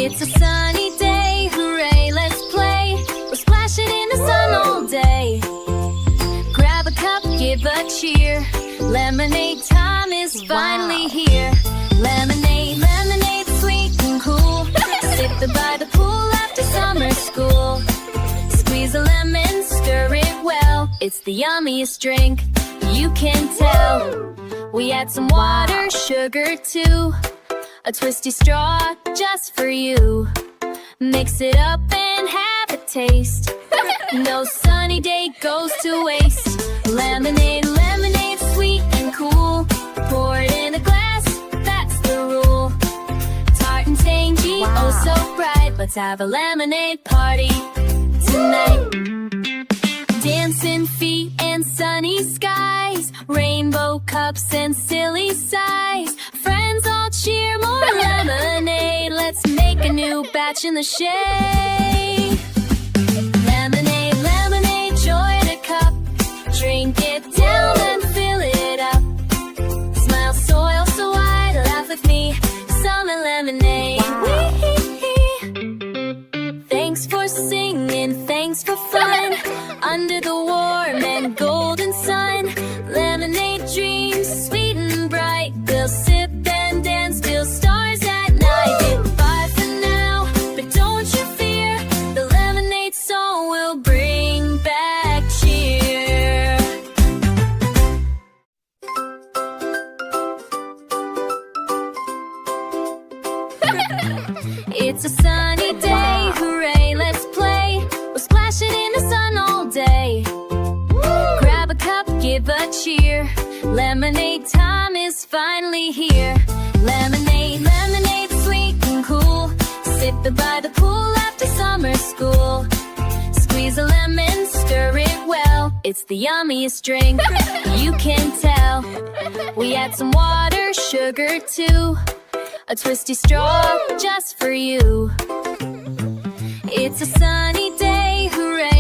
It's a sunny day, hooray, let's play. We're splashing in the sun all day. Grab a cup, give a cheer. Lemonade time is finally here. Lemonade, lemonade, sweet and cool. Sip it by the pool after summer school. Squeeze a lemon, stir it well. It's the yummiest drink, you can tell. We add some water, sugar too. A twisty straw just for you. Mix it up and have a taste. No sunny day goes to waste. Lemonade, lemonade, sweet and cool. Pour it in a glass, that's the rule. Tart and tangy, oh so bright. Let's have a lemonade party tonight. Dancing feet and sunny skies. Rainbow cups and silly sighs. Friends all cheer, more lemonade. Let's make a new batch in the shade. Lemonade, lemonade, joy to cup. Drink it down and fill it up. Smile soil so wide, laugh with me. Summer lemonade. Thanks for singing, thanks for fun. Under the warm and golden sun. Lemonade dreams, sweet and bright. We'll sip and dance till stars at night. Goodbye for now, but don't you fear. The lemonade song will bring back cheer. It's a sunny day, hooray, let's play. We're splashing in the sun all day. Grab a cup, give a cheer. Lemonade time is finally here. Lemonade, lemonade, sweet and cool. Sip it by the pool after summer school. Squeeze a lemon, stir it well. It's the yummiest drink, you can tell. We add some water, sugar too. A twisty straw just for you. It's a sunny day, hooray,